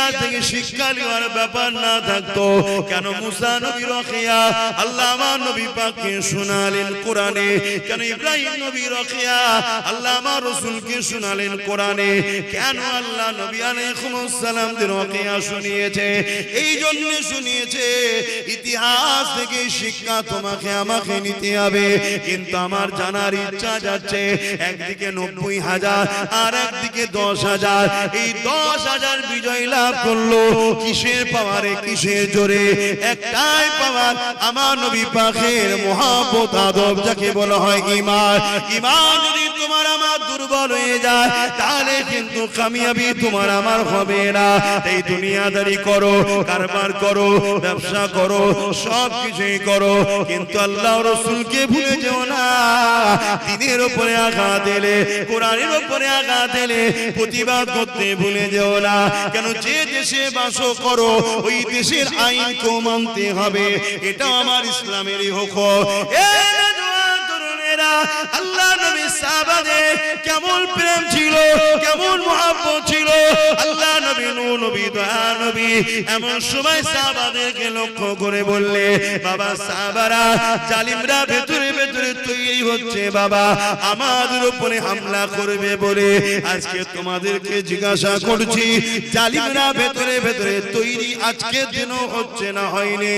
ইতিহাস থেকে শিক্ষা নেওয়ার ব্যাপার না থাকতো কেন মুসা নবী রকিয়া আল্লাহ আমার নবী পাককে শোনালেন কোরআনে, কেন ইব্রাহিম নবী রকিয়া আল্লাহ আমার রাসূলকে শোনালেন কোরআনে, কেন আল্লাহ নবী আলাইহিস সালাম দের রকিয়া শুনিয়েছে? এই জন্য শুনিয়েছে ইতিহাস থেকে শিক্ষা তোমাকে আমাকে নিতে হবে। কিন্তু আমার জানার ইচ্ছা যাচ্ছে একদিকে 90,000 আর একদিকে 10,000, এই 10,000 বিজয় লাভ করলো কিসের পাওয়ারে, কিসের জোরে? একটাই পাওয়ার, আমার নবী পাকের মহব্বত আদব যাকে বলা হয় ঈমান। ঈমান যদি তোমার আমার দুর্বল হয়ে যায় তাহলে কিন্তু কামিয়াবি তোমার আমার হবে না। এই দুনিয়াদারি করো, কারবার করো, ব্যবসা করো, সব কিছুই করো, কিন্তু আল্লাহ রাসূলকে ভুলে যেও না। দ্বীনের উপরে আঘাত দিলে, কোরআনের উপরে আঘাত দিলে প্রতিবাদ করতে ভুলে যেও না। কেন যে দেশে বাস করো ওই দেশের আইনকে মানতে হবে, এটা আমার ইসলামেরই হুকুম। আল্লাহ নবী সাহাবাদের কেমন প্রেম ছিল, কেমন মহব্বত ছিল। আল্লাহ নবী নূহ নবী দয়া নবী এমন সময় সাহাবাদেরকে লক্ষ্য করে বললে, বাবা সাহাবারা, জালিমরা ভেতরে ভেতরে তৈরি হচ্ছে বাবা, আমাদের উপরে হামলা করবে বলে। আজকে তোমাদেরকে জিজ্ঞাসা করছি, জালিমরা ভেতরে ভেতরে তৈরি আজকে দিনও হচ্ছে না হয়নি?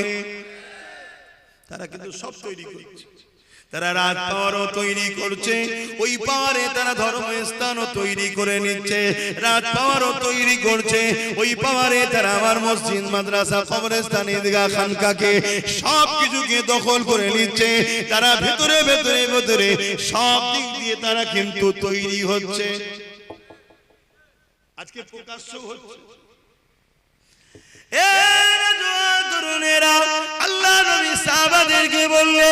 তারা কিন্তু সব তৈরি করছে। তারা রাত পাওয়ারও তৈরি করছে, ওই পাওয়ারে তারা ধর্মস্থানও তৈরি করে নিচ্ছে। রাত পাওয়ারও তৈরি করছে, ওই পাওয়ারে তারা আমার মসজিদ, মাদ্রাসা, কবরস্থান, ঈদগাহ, খানকাকে সব কিছুকে দখল করে নিচ্ছে। তারা ভেতরে ভেতরে ভেতরে সব দিক দিয়ে তারা কিন্তু তৈরি হচ্ছে। আজকে প্রকাশ্য হচ্ছে। আল্লাহ নবী সাহাবাদেরকে বললে,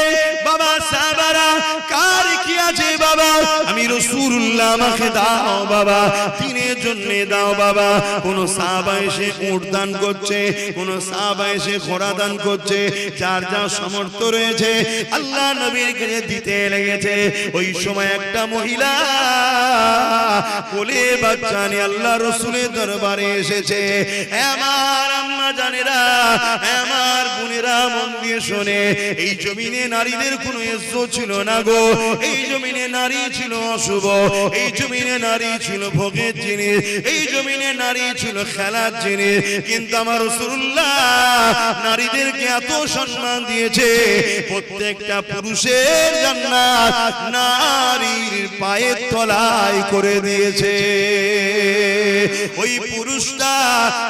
বাবা সাহাবারা, কার কি আছে বাবা? আমি রাসূলুল্লাহ, আমাকে দাও বাবা, দ্বীনের জন্য দাও বাবা। কোন সাহাবা এসে উট দান করছে, কোন সাহাবা এসে ঘোড়া দান করছে, যার যা সামর্থ্য রয়েছে আল্লাহ নবীর কাছে দিতে লেগেছে। ওই সময় একটা মহিলা কোলে বাচ্চা নিয়ে আল্লাহ রাসূলের দরবারে এসেছে। আমার আম্মা জানেরা, আমার বোনেরা, মন দিয়ে শোনে, এই জমিনে নারীদের কোনো ইজ্জত ছিল না গো। এই জমিনে নারী ছিল অশুভ, এই জমিনে নারী ছিল ভোগের জিনিস, এই জমিনে নারী ছিল খেলার জিনিস। কিন্তু আমার রাসূলুল্লাহ নারীদেরকে এত সম্মান দিয়েছে, প্রত্যেকটা পুরুষের জান্নাত নারীর পায়ের তলায় করে দিয়েছে। ওই পুরুষটা,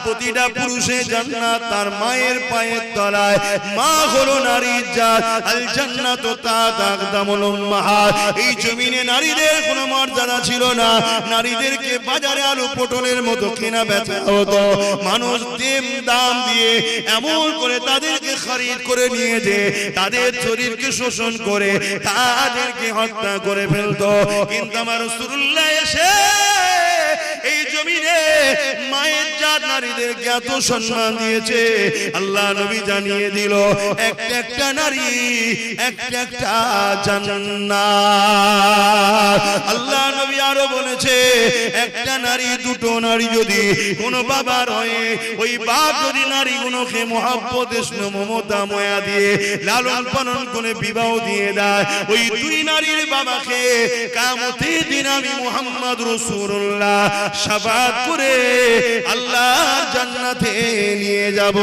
প্রতিটা পুরুষের জান্নাত তার মায়ের পায়ের তলায়। মা হলো নারীর জাত, আল জান্নাতু তাহতা আকদামুল উম্মাহাত। এই জমিনে নারীদের কোনো মর্যাদা ছিল না। নারীদেরকে বাজারে আলু পটলের মতো কেনা বেচা হতো। মানুষ দাম দিয়ে এমন করে তাদেরকে খরিদ করে নিয়ে যে তাদের শরীরকে শোষণ করে তাদেরকে হত্যা করে ফেলতো। কিন্তু আমার রাসূলুল্লাহ এসে এই জমিনে মায়ের জাত নারীদেরকে এত সম্মান দিয়েছে। আল্লাহ নবী জানিয়ে দিল, একটা একটা নারী একটা একটা জান্নাত। আল্লাহ নবী আরো বলেছে, একটা নারী, দুটো নারী যদি কোনো বাবার হয়ে, ওই বাপ যদি নারীগুলোকে মহব্বত, স্নেহ, মমতা, মায়া দিয়ে লালন পালন করে বিবাহ দিয়ে দেয়, ওই দুই নারীর বাবাকে কিয়ামতের দিন আমি মুহাম্মদ রাসূলুল্লাহ শাফাআত করে আল্লাহর জান্নাতে নিয়ে যাব।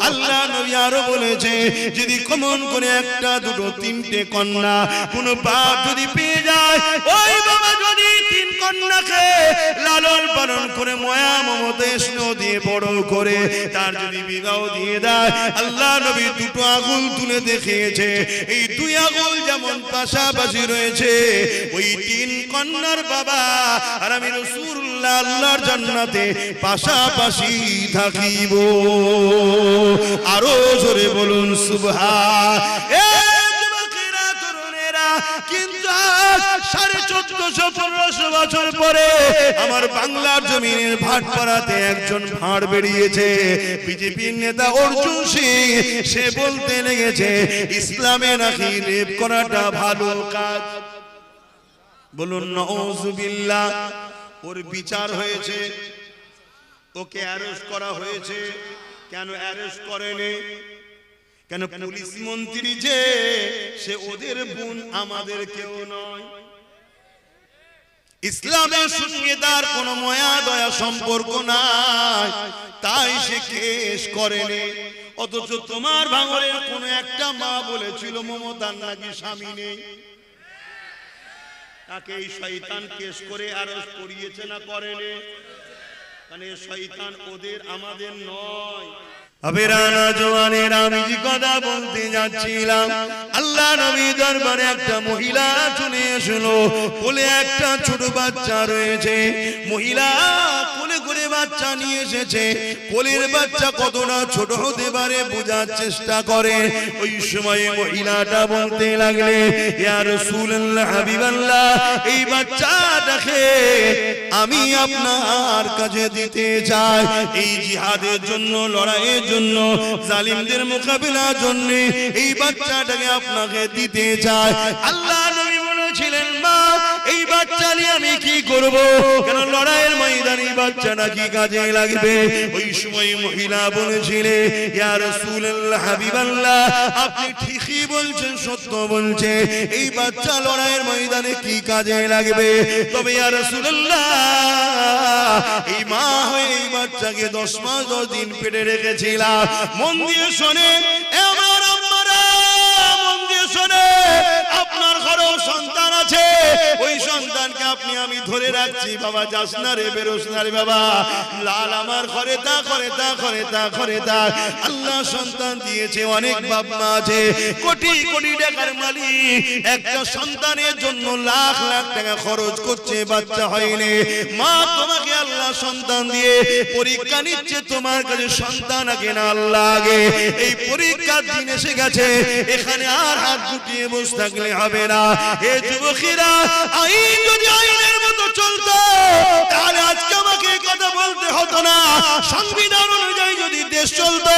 আল্লাহ নবী আরো বলেছে, যদি কমন করে একটা, দুটো, তিনটে কন্যা কোন বাপ যদি পেয়ে যায়, ওই বাবা যদি তিন কন্যাকে লালন পালন করে মায়া মমতা স্নেহ দিয়ে বড় করে তার যদি বিবাহ দিয়ে দেয়, আল্লাহ নবী দুটো আঙুল তুলে দেখিয়েছে, এই দুই আঙুল যেমন পাশাপাশি রয়েছে, ওই তিন কন্যার বাবা আর আমি রাসূলুল্লাহ আল্লাহর জান্নাতে পাশাপাশি থাকিব। আরো জোরে বলুন সুবহান। কিন্তু 1450 বছর পরে আমার বাংলার জমিনের ভাটপাড়াতে একজন ভাঁড় বেরিয়েছে, বিজেপির নেতা অর্জুন সিং। সে বলতে লেগেছে, ইসলামে নাকি রেপ করাটা ভালো কাজ। বলুন নাউযুবিল্লাহ। ওর বিচার হয়েছে, ওকে অ্যারেস্ট করা হয়েছে। কেন অ্যারেস্ট করেনি? কেন পুলিশ মন্ত্রী যে সে ওদের বোন, আমাদের কেউ নয়। ইসলামের সঙ্গে তার কোনো মায়া দয়া সম্পর্ক নাই, তাই সে কেস করেনি। অথচ তোমার ভাঙরের কোন একটা মা বলেছিল মমতার নাকি স্বামী নেই, তাকে এই শয়তান কেস করে অ্যারেস্ট করিয়েছে না করেনি? মানে শয়তান ওদের, আমাদের নয়। আবেরানা জওয়ানেরা, আমি যে কথা বলতে যাচ্ছিলাম, আল্লাহ নবী দরবারে একটা মহিলা চলে আসলো। কোলে একটা ছোট বাচ্চা রয়েছে। মহিলা কোলে করে বাচ্চা নিয়ে এসেছে। কোলের বাচ্চা কতটা ছোট হতে পারে বোঝার চেষ্টা করে। ওই সময় মহিলাটা বলতে লাগলে, ইয়া রাসূলুল্লাহ, হাবিবাল্লাহ, এই বাচ্চাটাকে আমি আপনার কাছে দিতে চাই। এই জিহাদের জন্য, লড়াইয়ের জন্য, জালিমদের মোকাবিলার জন্য এই বাচ্চাটাকে আপনাকে দিতে চাই। আল্লাহ নবী বলেছিলেন, মা, এই বাচ্চা নিয়ে আমি কি করব? কেন লড়াইয়ের ময়দানে এই বাচ্চাটা কি কাজে লাগবে? ওই সময় মহিলা বলেছিলেন, ইয়া রাসূলুল্লাহ, হাবিবাল্লাহ, আপনি ঠিকই বলছেন, সত্য বলছেন, এই বাচ্চা লড়াইয়ের ময়দানে কি কাজে লাগবে। তবে ইয়া রাসূলুল্লাহ, এই মা হয়ে এই বাচ্চাকে 10 মাস 10 দিন পেটে রেখেছিলাম। মন দিয়ে শোনে, আমার আম্মারা, মন দিয়ে শোনে, আপনার ঘরেও সন্তান আছে। ওই সন্তানকে আপনি আমি ধরে রাখছি, বাবা যাস না রে, বেরোস না রে বাবা, লাল আমার ঘরে তা করে, তা করে, তা করে, তা। আল্লাহ সন্তান দিয়েছে, অনেক বাপ মা আছে কোটি কোটি টাকার মালিক, একটা সন্তানের জন্য লাখ লাখ টাকা খরচ করছে, বাচ্চা হয়নি। মা, তোমাকে আল্লাহ সন্তান দিয়ে পরীক্ষা নিচ্ছে, তোমার কাছে সন্তান আগে না আল্লাহ আগে। এই পরীক্ষার দিন এসে গেছে, এখানে আর হাত গুটিয়ে বসে থাকলে হবে না। হে যুবকেরা, আইন যদি আইনের মতো চলতো তাহলে আজকে আমাকে কথা বলতে হতো না। সংবিধান অনুযায়ী যদি দেশ চলতো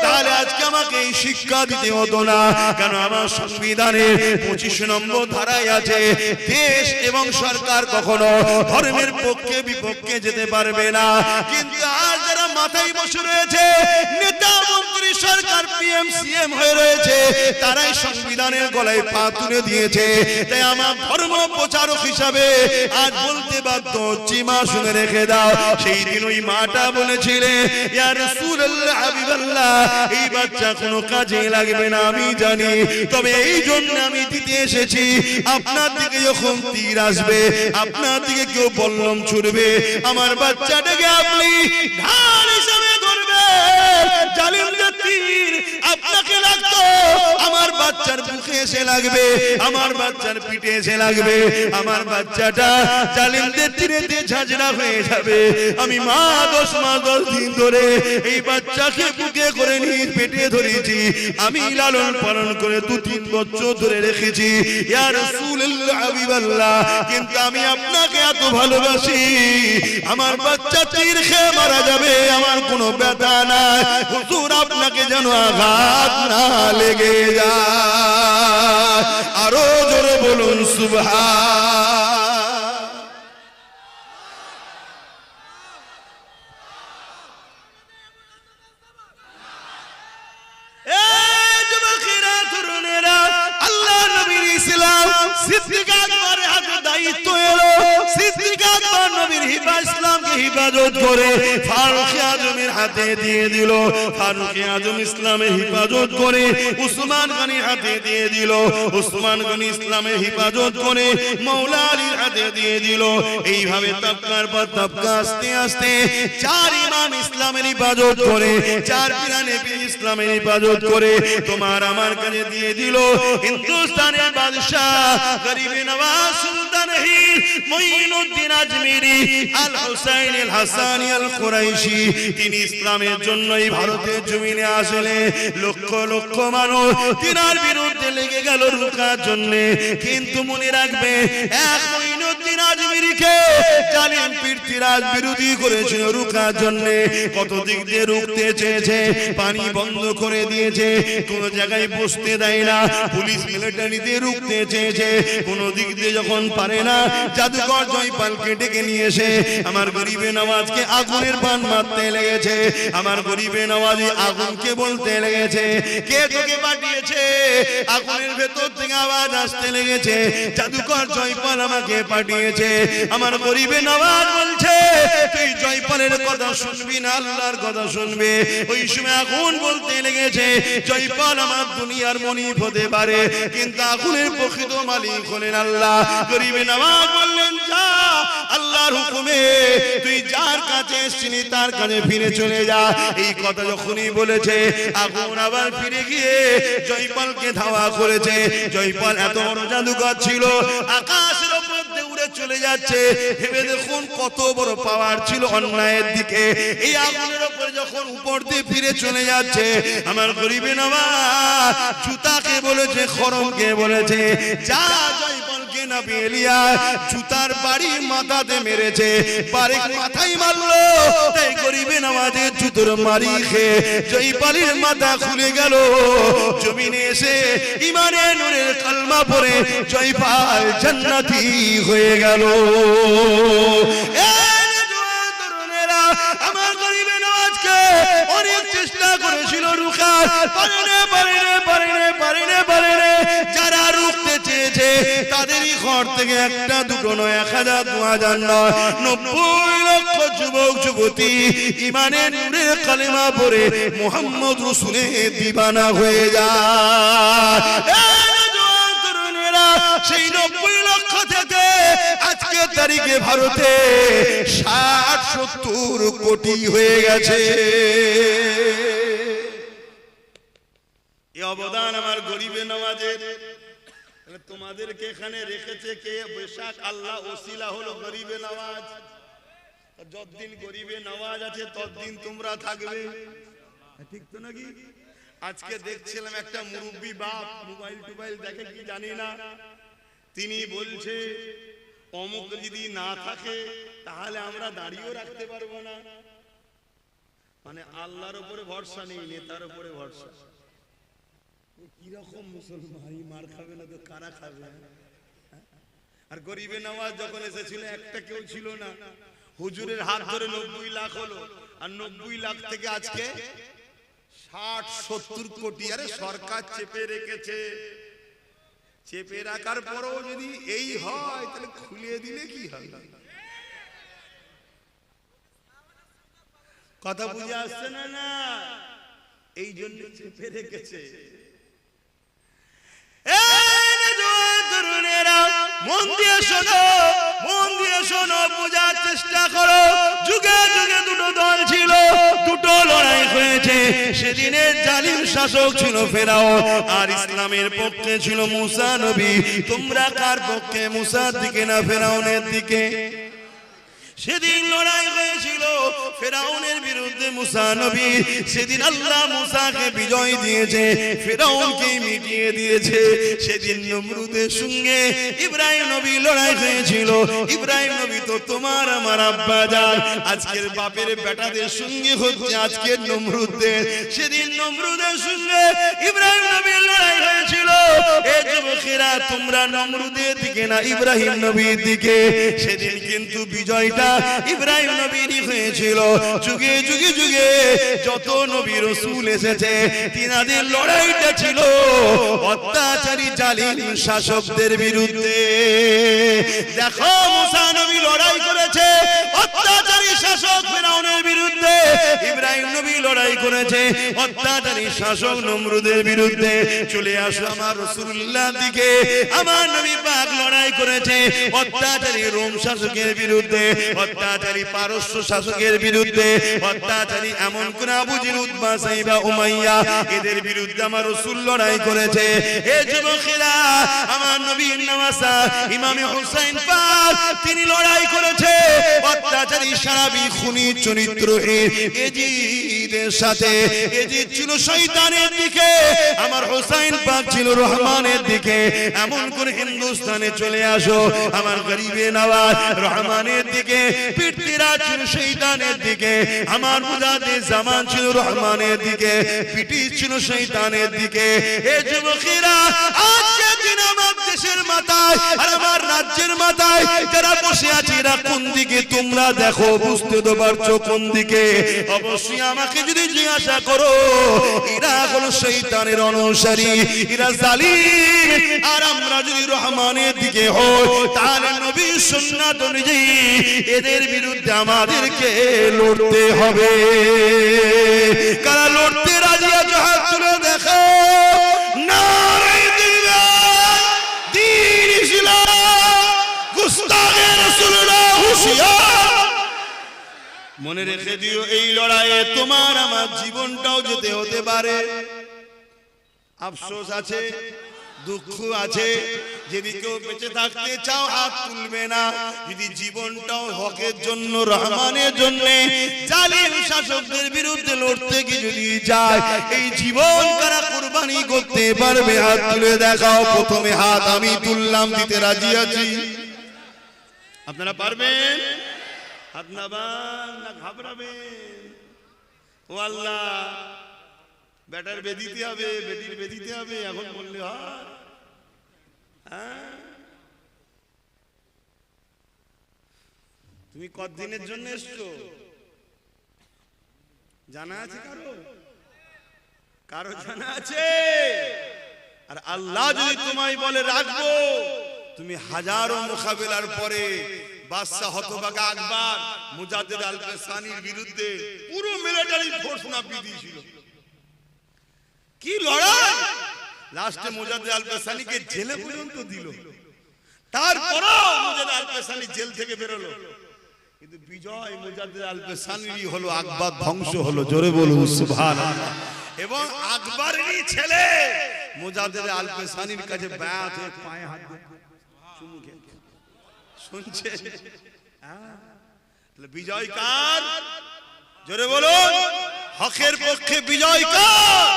তাহলে আজকে আমাকে এই শিক্ষা দিতে হতো না। কেন আমার সংবিধানে 25 নম্বর ধারায় আছে, দেশ এবং সরকার কখনো ধর্মের পক্ষে বিপক্ষে যেতে পারবে না। কিন্তু আজ যারা মাথায় বসে রয়েছে, নেতা মন্ত্রী, সরকার, পিএম সিএম হয়ে রয়েছে, তারাই সংবিধানের গলায় পা তুলে দিয়েছে। তাই আমার ধর্ম প্রচারক হিসাবে আজ বলতে বাধ্য হচ্ছি, মা শুনে রেখে দাও। সেই দিন ওই মাটা বলেছিলেন, ইয়া রাসূলুল্লাহ, হাবিবাল্লাহ, এই বাচ্চা কোনো কাজে লাগবে না আমি জানি, তবে এই জন্য আমি দিতে এসেছি, আপনার দিকে যখন তীর আসবে, আপনার দিকে কেউ বল্লম ছুড়বে, আমার বাচ্চাটাকে আপনি ঢাল হিসাবে ধরবেন। জালিমদের তীর আপনাকে লাগতো, আমার বাচ্চার বুকে এসে লাগবে, আমার বাচ্চার পিঠে এসে লাগবে, আমার বাচ্চাটা জালিমদের তীরে দিয়ে ঝাঁঝরা হয়ে যাবে। আমি মা 10 মাস 10 দিন ধরে এই বাচ্চাকে বুকে করে নিয়ে পেটে ধরেছি, আমি লালন পালন করে 2-3 বছর ধরে রেখেছি। ইয়া রাসূলুল্লাহ, হাবিবাল্লাহ, কিন্তু আমি আপনাকে এত ভালোবাসি, আমার বাচ্চা তীর খেয়ে মারা যাবে, আমার কোনো ব্যথা নাই, হুজুর আপনাকে যেন আঘাত না লেগে যায়। আরো জোরে বলুন সুবহান। আল্লাহ নবীর ইসলাম সিদ্দিক আকবরের হাতে দায়িত্ব এলো। সিদ্দিক আকবর নবীর ইসলামকে হিফাজত করে ফারুক আজমের হাতে দিয়ে দিল। ফারুক আজম ইসলামের হিফাজত করে উসমান গনির হাতে দিয়ে দিল। উসমান গনি ইসলামের হিফাজত করে মাওলা আলীর হাতে দিয়ে দিল। এইভাবে তবকার পর তবকা আস্তে আস্তে 4 ইমাম ইসলামের হিফাজত করে, 4 পিরানে ইসলামের হিফাজত করে তোমার আমার কাছে দিয়ে দিল। হিন্দুস্তানের বাদশাহ গরিবে নওয়াজ সুলতান মুঈনুদ্দিন আজমিরি আল হুসাইন আল হাসানি আল কুরাইশি, তিনি ইসলামের জন্য এই ভারতের জমিনে আসলে লক্ষ লক্ষ মানুষ তিনার বিরুদ্ধে লেগে গেল রুখার জন্য। কিন্তু মনে রাখবে, এক মুঈনুদ্দিন বিন আজমিরকে জালিম পৃথ্বীরাজ বিরোধী করেছিল রুখার জন্য। কত দিক দিয়ে রুখতে চেয়েছে, পানি বন্ধ করে দিয়েছে, কোন জায়গায় বসতে দেয় না। পুলিশ মিলিটারি দিয়ে রুখতে চেয়েছে, কোন দিক দিয়ে যখন পারে না, জাদুকর জয়পালকে ডেকে নিয়ে এসে আমার গরিবে নওয়াজকে আগুনের বান মারতে লেগেছে। আমার গরিবে নওয়াজ আগুনকে বলতে লেগেছে, কে তোকে পাঠিয়েছে? আগুনের ভেতর থেকে আওয়াজ আসতে লেগেছে, জাদুকর জয়পাল আমাকে পাঠিয়েছে। আমার গরিবে নওয়াজ বলছে, তুই জয়পালের কথা শুনবি না, আল্লাহর কথা শুনবে। ওই সময় আগুন বলতে লেগেছে, জয়পাল আমার দুনিয়ার মনিব হতে পারে, কিন্তু আগুনের প্রকৃত মালিক হলেন আল্লাহ। গরিবে নওয়াজ বললেন, যা, আল্লাহর হুকুমে তুই যার কাছে এসেছিলি তার কাছে ফিরে চলে যা। এই কথা যখনই বলেছে, আগুন আবার ফিরে গিয়ে জয়পালকে ধাওয়া করেছে। জয়পাল এত বড় জাদুকর ছিল, আকাশের উপর দিয়ে উড়ে চলে যাচ্ছে। ভেবে দেখুন কত বড় পাওয়ার ছিল অন্যায়ের দিকে। এই আগুনের উপর যখন উপর দিয়ে ফিরে চলে যাচ্ছে, আমার গরিবে নওয়াজ জুতাকে বলেছে, খড়মকে বলেছে, যা জয়পালকে নবী এলিয়া জুতার বাড়ি মাথাতে মেরেছে, বারেক মাথায় মারলো। তাই গরিবে নওয়াজের জুতোর মারি খেয়ে জয়পালের মাথা খুলে গেল। জমিনে এসে ইমানের নূরের কালমা পড়ে জয়পাল জান্নাতি হয়ে গেল। আমার গরিবে নওয়াজকে অনেক চেষ্টা করেছিল রুখার, পারেনে। যারা রুখতে চেয়েছে তাদেরই ঘর থেকে একটা দুটো নয়, 1000 2000 নয়, 90 লক্ষ যুবক যুবতী ইমানের নূরের কালেমা পড়ে মুহাম্মদ রাসূলের দিবানা হয়ে যায়। সেই 90 লক্ষ থেকে আজকের তারিখে ভারতে 60-70 কোটি হয়ে গেছে। এই অবদান আমার গরিবে নওয়াজের। তোমাদেরকে এখানে রেখেছে কে? বেশাক আল্লাহ ওসিলা হলো গরিবে নওয়াজ। যতদিন গরিবে নওয়াজ আছে ততদিন তোমরা থাকবে, ঠিক তো নাকি? আজকে দেখছিলাম একটা মুরব্বী বাপ, মোবাইল টোবাইল দেখে কি জানি না, তিনি বলছে অমুক যদি না থাকে তাহলে আমরা দাঁড়িয়েও রাখতে পারবো না। মানে আল্লাহর উপরে ভরসা নেই, নেতার উপরে ভরসা। কিরকম মুসলমান, মার খাবে না তো কারা খাবে? আর গরিবে নওয়াজ যখন এসেছিল একটা কেউ ছিল না, হুজুরের হাত ধরে 90 লাখ হলো, আর 90 লাখ থেকে আজকে 60-70 কোটি। আরে সরকার চেপে রেখেছে, চেপে রাখার পরও যদি এই হয় তাহলে খুলে দিলে কি হবে? কথা বুঝে আসছে না? না, এই জন্য চেপে রেখেছে। মন দিয়ে শোনো, বোঝার চেষ্টা করো। যুগে যুগে দুটো দল ছিল, দুটো লড়াই হয়েছে। সেদিনের জালিম শাসক ছিল ফেরাউন, আর ইসলামের পক্ষে ছিল মুসা নবী। তোমরা কার পক্ষে, মুসার দিকে না ফেরাউনের দিকে? সেদিন লড়াই হয়েছিল ফেরাউনের বিরুদ্ধে মুসা নবী। সেদিন আল্লাহ মুসাকে বিজয় দিয়েছে, ফেরাউনকে মিটিয়ে দিয়েছে। সেদিন নমরুদের সঙ্গে ইব্রাহিম নবী লড়াই হয়েছিল। ইব্রাহিম নবী তো তোমার আমার আব্বা জান, আজকের বাপের বেটাদের সঙ্গে হচ্ছে আজকের নমরুদের। সেদিন নমরুদের সঙ্গে ইব্রাহিম নবীর লড়াই হয়েছিল। এই যুবকেরা, তোমরা নমরুদের দিকে না ইব্রাহিম নবীর দিকে? সেদিন কিন্তু বিজয়টা ইব্রাহিম নবীরই হয়েছিল। যুগে যুগে যুগে যত নবী রাসূল এসেছে, তিনাদের লড়াইটা ছিল অত্যাচারী জালিম শাসকদের বিরুদ্ধে। দেখো, মুসা নবী লড়াই করেছে অত্যাচারী শাসক ফেরাউনের বিরুদ্ধে, ইব্রাহিম নবী লড়াই করেছে অত্যাচারী শাসক নমরুদের বিরুদ্ধে। চলে আসো আমার রাসূলুল্লাহর দিকে। আমার নবী পাক লড়াই করেছে অত্যাচারী রোম শাসকের বিরুদ্ধে, অত্যাচারী পারস্য শাসকের বিরুদ্ধে, অত্যাচারী এমন কোন আবু জেহেল, উতবা, সাইবা, উমাইয়া, এদের বিরুদ্ধে আমার রাসূল লড়াই করেছে। হে যুবকেরা, আমার নবীর নওয়াসা ইমামে হুসাইন পাক তিনি লড়াই করেছে অত্যাচারী সারাবি খুনি চরিত্রহীন এজিদ ইজিদের সাথে। ইজিদ ছিল শয়তানের দিকে, আমার হোসাইন পাক ছিল রহমানের দিকে। এমন করে হিন্দুস্তানে চলে আসো, আমার গরিবে নওয়াজ রহমানের দিকে, পৃথ্বীরাজ ছিল শয়তানের দিকে, আমার মুজাদ্দে জামান ছিল রহমানের দিকে, পিটি ছিল শয়তানের দিকে। এ যুবকেরা, আজকে দিন আমার দেশের মাথায় আর আমার রাজ্যের মাথায় যারা বসে আছে, এরা কোন দিকে তোমরা দেখো, বুঝতে তো পারছো কোন দিকে? অবশ্যই আমাকে যদি জিজ্ঞাসা করো, এরা হলো শয়তানের অনুসারী, এরা জালিম। আর আমরা যদি রহমানের দিকে হই, তাহলে নবীর সুন্নাত অনুযায়ী এদের বিরুদ্ধে আমাদেরকে লড়তে হবে। কারা লড়তে রাজি আছে হাত তুলে দেখো। নারে দিলদার, দ্বীন ইসলাম, গুস্তাখে রাসূলুল্লাহ হুঁশিয়ার। মনে রেখে দিও, এই লড়াইয়ে তোমার আমার জীবনটাও যেতে হতে পারে। আফসোস আছে, দুঃখ আছে। যদি কেউ বেঁচে থাকতে চাও হাত তুলবে না। যদি জীবনটাও হকের জন্য, রহমানের জন্য, জালিম শাসকদের বিরুদ্ধে লড়তে গিয়ে যদি যায়, এই জীবন কারা কুরবানি করতে পারবে? হাত তুলে দেখাও। প্রথমে হাত আমি তুললাম, দিতে রাজি আছি। আপনারা পারবেন? হাত নামান, না ঘাবড়াবেন? ও আল্লাহ, বেটার বেদিতে হবে, বেটির বেদিতে হবে, এখন বললে হয়? তুমি কতদিনের জন্য এসছো জানা আছে কারো? কারো জানা আছে? আর আল্লাহ যদি তোমায় বলে রাখবো, তুমি হাজারো মোকাবেলার পরে বাদশাহ হতভাগা আকবর মুজাদ্দিদ আল-কাসানির বিরুদ্ধে পুরো মিলিটারি ফোর্স নাপিয়ে দিয়েছিল। কি লড়াই! লাস্টে মুজাদ্দিদ আল-কাসানিকে জেলে পর্যন্ত দিল। তারপরও মুজাদ্দিদ আল-কাসানি জেল থেকে বেরোলো, কিন্তু বিজয় মুজাদ্দিদ আল-কাসানিরই হলো, আকবর ধ্বংস হলো। জোরে বলুন সুবহানাল্লাহ। এবং আকবরেরই ছেলে মুজাদ্দিদ আল-কাসানির কাছে বায়াত হয়ে পায়ে হাত দিয়ে চুমু খেয়ে শুনছে। বিজয় কার? জোরে বলুন। হকের পক্ষে বিজয় কার?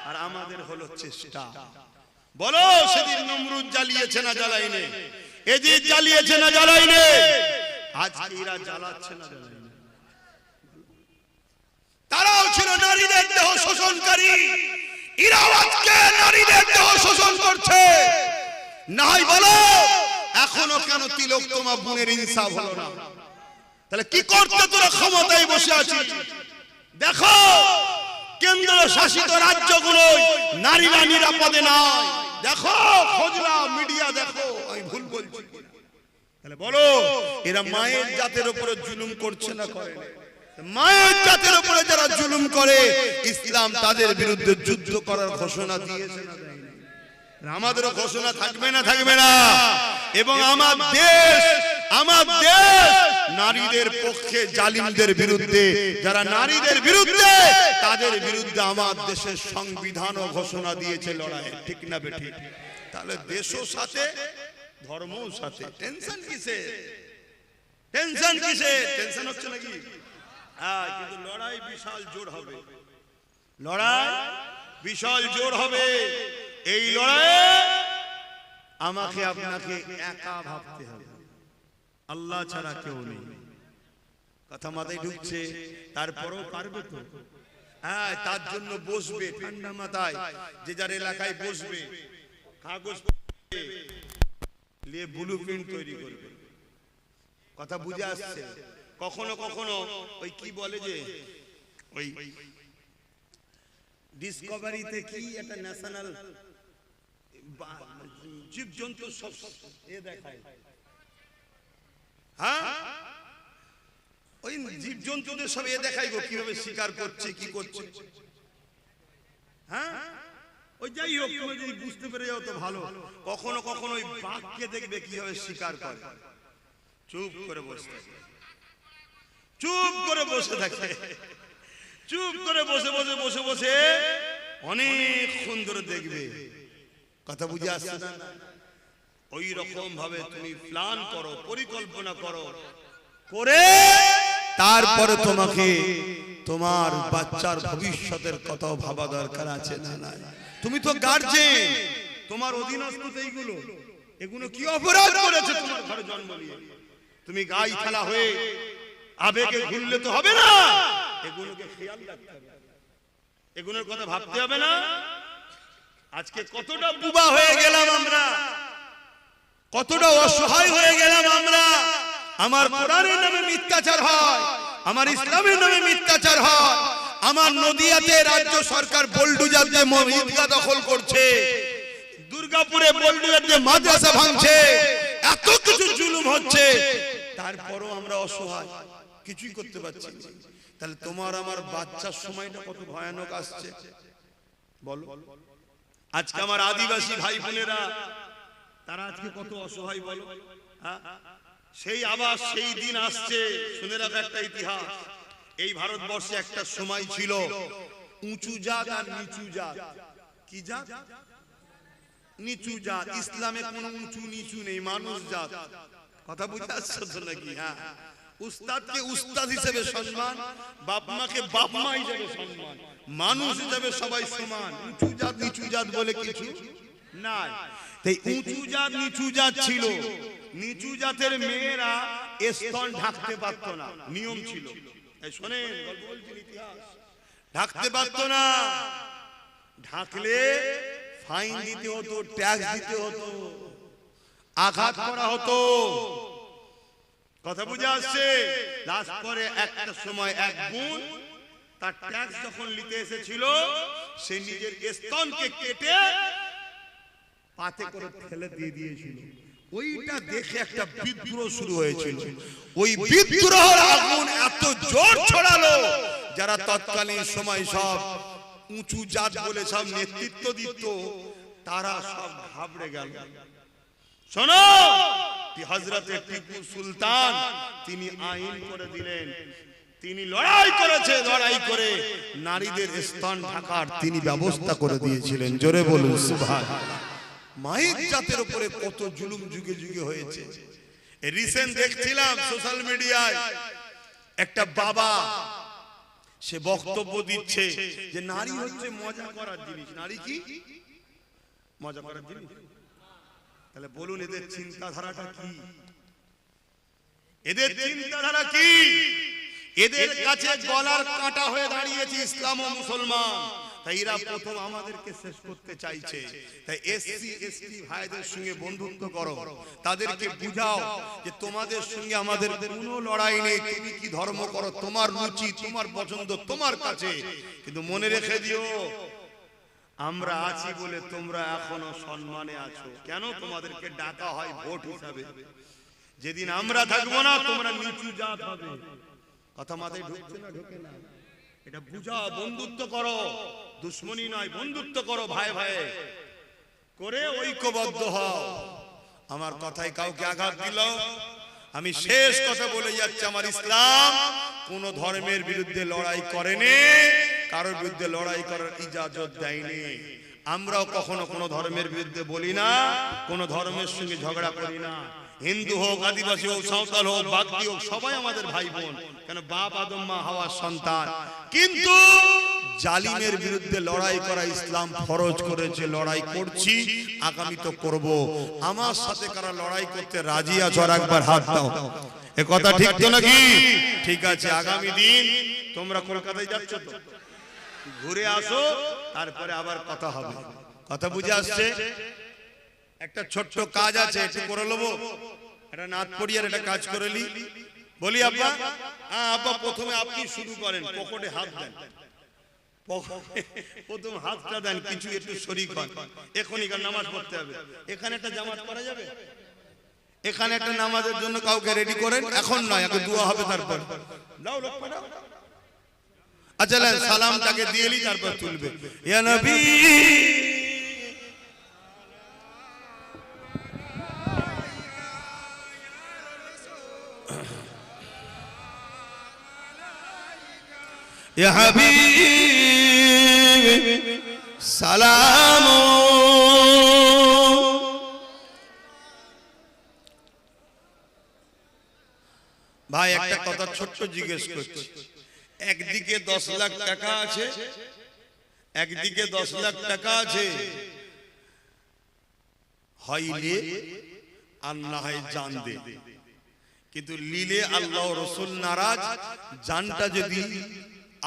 আর আমাদের হলো চেষ্টা। বলো, সেদিন নমরুদ জ্বালিয়েছে না জ্বালাইনি? এজিদ জ্বালিয়েছে না জ্বালাইনি? আজকে এরা জ্বালাচ্ছে না জ্বালাইনি? তারাও ছিল নারীদের দেহ শোষণকারী, এরাও আজকে নারীদের দেহ শোষণ করছে। নাই বলো, এখনো কেন তিলক তোমার বোনের ইনসাফ হলো না? তাহলে কি করতে তোরা ক্ষমতায় বসে আছিস? দেখো, কেন্দ্র শাসিত রাজ্যগুলোয় নারীরা নিরাপদে নাই। দেখো, খোঁজলা মিডিয়া দেখো, আমি ভুল বলছি? তাহলে বলো, এরা মায়ের জাতের উপরে জুলুম করছে না করে? মায়ের জাতের উপরে যারা জুলুম করে, ইসলাম তাদের বিরুদ্ধে যুদ্ধ করার ঘোষণা দিয়েছে না দেয়নি? আমাদেরও ঘোষণা থাকবে না থাকবে না? এবং আমার দেশ নারীদের পক্ষে, জালিমদের বিরুদ্ধে, যারা নারীদের বিরুদ্ধে, তাদের বিরুদ্ধে আমার দেশের সংবিধানও ঘোষণা দিয়েছে লড়াই। ঠিক না বেঠি? তাহলে দেশও সাথে, ধর্মও সাথে। টেনশন কিসে? টেনশন কিসে? টেনশন হচ্ছে নাকি? হ্যাঁ, কিন্তু লড়াই বিশাল জোর হবে। লড়াই বিশাল জোর হবে। এই লড়াইয়ে আমাকে আপনাকে একা ভাবতে হবে, আল্লাহ ছাড়া কেউ নেই। কথা মাথায় ঢুকছে? তারপরেও পারবে তো? হ্যাঁ, তার জন্য বসবে ঠান্ডা মাথায়, যে যার এলাকায় বসবে, কাগজ নিয়ে ব্লুপ্রিন্ট তৈরি করবে। কথা বুঝে আসছে? কখনো কখনো ওই কি বলে যে, ওই ডিসকভারিতে কি একটা ন্যাশনাল জীবজন্তু সব এ দেখায়। হ্যাঁ, ওই জীবজন্তুদের সব এ দেখাইবো, কিভাবে শিকার করছে, কি করছে। হ্যাঁ, ওই যাই হোক, তুমি যদি বুঝতে পেরে যাও তো ভালো। কখনো কখনো ওই বাঘকে দেখবে কিভাবে শিকার করে, চুপ করে বসে থাকে, চুপ করে বসে থাকে, চুপ করে বসে বসে বসে বসে অনেকক্ষণ ধরে দেখবে। কথা বুঝে আসছে না? ওই রকম ভাবে তুমি প্ল্যান করো, পরিকল্পনা করো, করে তারপরে তোমাকে তোমার বাচ্চার ভবিষ্যতের কথাও ভাবা দরকার আছে না নাই? তুমি তো গার্জেন, তোমার অধীনস্থ এইগুলো, এগুলো কি অপরাধ করেছে তোমার ঘরে জন্ম নিয়ে? তুমি গাই খেলা হয়ে আবেগে ঘুরলে তো হবে না, এগুলোকে খেয়াল রাখতে হবে, এগুলোর কথা ভাবতে হবে না? আজকে কতটা বুবা হয়ে গেলাম আমরা, কতটা অসহায় হয়ে গেলাম আমরা। আমার কোরআনের নামে মিথ্যাচার হয়, আমার ইসলামের নামে মিথ্যাচার হয়, আমার নদিয়াতে রাজ্য সরকার বোলডুজার দিয়ে ঈদগাহ দখল করছে, দুর্গাপুরে বোলডুজার দিয়ে মাদ্রাসা ভাঙছে, এত কিছু জুলুম হচ্ছে, তারপরও আমরা অসহায়, কিছুই করতে পারছি না। তাহলে তোমার আমার বাচ্চার সময়টা কত ভয়ানক আসছে বলো। আজকে আমার আদিবাসী ভাই বোনেরা তারা আজকে কত অসহায় বলো। সেই আবার সেই দিন আসছে, শুনে রাখো একটা ইতিহাস। এই ভারতবর্ষে একটা সময় ছিল উঁচু জাত আর নিচু জাত। কি জাত? নিচু জাত। ইসলামে কোনো উঁচু নিচু নেই, মানুষ জাত। কথা বুঝতে পারছো তো নাকি? হ্যাঁ, উস্তাদকে উস্তাদ হিসেবে সম্মান, বাপ মাকে বাপ মা হিসেবে সম্মান, মানুষ হিসেবে সবাই সমান। উঁচু জাত নিচু জাত বলে কিছু নাই। তাই উঁচু জাত নিচু জাত ছিল। নিচু জাতের মেয়েরা স্তন ঢাকতে পারত না, নিয়ম ছিল। শোনেন, গল্প বলছি, ইতিহাস। ঢাকতে পারত না, ঢাকলে ফাইন দিতে হতো, ট্যাক্স দিতে হতো, আঘাত করা হতো। কথা বুঝে আসছে? লাস্ট পরে একটা সময় এক বোন তার ট্যাক্স যখন নিতে এসেছিল, সে নিজের স্তনকে কেটে পাতে করে ফেলে দিয়ে দিয়েছিল। ওইটা দেখে একটা বিদ্রোহ শুরু হয়েছিল। ওই বিদ্রোহের আগুন এত জোর ছড়ালো, যারা তৎকালীন সময় সব উঁচু জাত বলে সব নেতৃত্ব দিত, তারা সব ঘাবড়ে গেল। শোনো, হযরতে টিপু সুলতান তিনি আইন করে দিলেন, তিনি লড়াই করেছে, লড়াই করে নারীদের স্তন ঢাকার তিনি ব্যবস্থা করে দিয়েছিলেন। জোরে বলুন সুবহানাল্লাহ। মাইক জাতের উপরে কত জুলুম যুগে যুগে হয়েছে। রিসেন্ট দেখছিলাম সোশ্যাল মিডিয়ায় একটা বাবা, সে বক্তব্য দিচ্ছে যে নারী হচ্ছে মজা করার জিনিস। নারী কি মজা করার জিনিস? তাহলে বলুন এদের চিন্তাধারাটা কি? এদের চিন্তাধারা কি? এদের কাছে গলার কাঁটা হয়ে দাঁড়িয়েছে ইসলাম ও মুসলমান। তাই এরা প্রথম আমাদেরকে শেষ করতে চাইছে। তাই এসসি এসটি ভাইদের সঙ্গে বন্ধুত্ব করো, তাদেরকে বুঝাও যে তোমাদের সঙ্গে আমাদের কোনো লড়াই নেই, তুমি কি ধর্ম করো, তোমার রুচি, তোমার পছন্দ তোমার কাছে, কিন্তু মনে রেখে দিও আমরা আছি বলে তোমরা এখনো সম্মানে আছো। কেন? তোমাদেরকে ডাকা হয় ভোট হিসাবে। যেদিন আমরা থাকবো না, তোমরা নিচু জাত হবে। কথা মাথায় ঢুকছে না? ঢোকে না? এটা বুঝাও, বন্ধুত্ব করো, দুশ্মনী নয়, বন্ধুত্ব করো, ভাই ভাই করে ঐক্যবদ্ধ হও। আমার কথায় কাউকে আঘাত দিল? আমি শেষ কথা বলে যাচ্ছি, আমার ইসলাম কোন ধর্মের বিরুদ্ধে লড়াই করেনি, কারোর বিরুদ্ধে লড়াই করার ইজাজত দেয়নি। আমরাও কখনো কোনো ধর্মের বিরুদ্ধে বলি না, কোন ধর্মের সঙ্গে ঝগড়া করি না। হিন্দু হোক, আদিবাসী হোক, সাঁওতাল হোক, বাগদি হোক, সবাই আমাদের ভাই বোন। কেন? বাপ আদম মা হাওয়ার সন্তান। কিন্তু জালিমের বিরুদ্ধে লড়াই করা ইসলাম ফরজ করেছে, লড়াই করছি, আগামী তো করব। আমার সাথে কারা লড়াই করতে রাজি আছো? আর একবার হাত দাও। এ কথা ঠিক তো নাকি? ঠিক আছে, আগামী দিন তোমরা কলকাতায় যাচ্ছ তো, ঘুরে আসো, তারপরে আবার কথা হবে। কথা বুঝে আসছে? একটা ছোট্ট কাজ আছে, একটু করে নেবো। একটা নাথ পড়িয়ার একটা কাজ করে নি। বলি আব্বা? হ্যাঁ আব্বা, প্রথমে আপনি শুরু করেন, পকেটে হাত দেন, প্রথম হাতটা দেন, কিছু একটু শরীক হন। এখনই নামাজ পড়তে হবে। এখানে একটা জামাত করা যাবে? এখানে একটা নামাজের জন্য কাউকে রেডি করেন, এখন নয়, আগে দোয়া হবে তারপর। দাও লোক পাঠাও। আচ্ছা সালামটাকে দিয়ে নি, তারপর তুলবে। ইয়া নবী ইয়া হাবিব সালাম। ভাই একটা কথা ছোট্ট জিজ্ঞেস করছি, একদিকে 10 লাখ টাকা আছে, একদিকে 10 লাখ টাকা আছে, হইলে আর না হয় জান দে, কিন্তু লিলে আল্লাহ রসুল নারাজ। জানটা যদি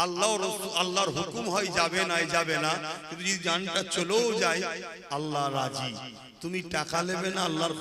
আল্লাহ রসুল আল্লাহর হুকুম হয় যাবে না যাবে না, কিন্তু যদি জানটা চলেও যায় আল্লাহ রাজি। তুমি টাকা নেবে না আল্লাহর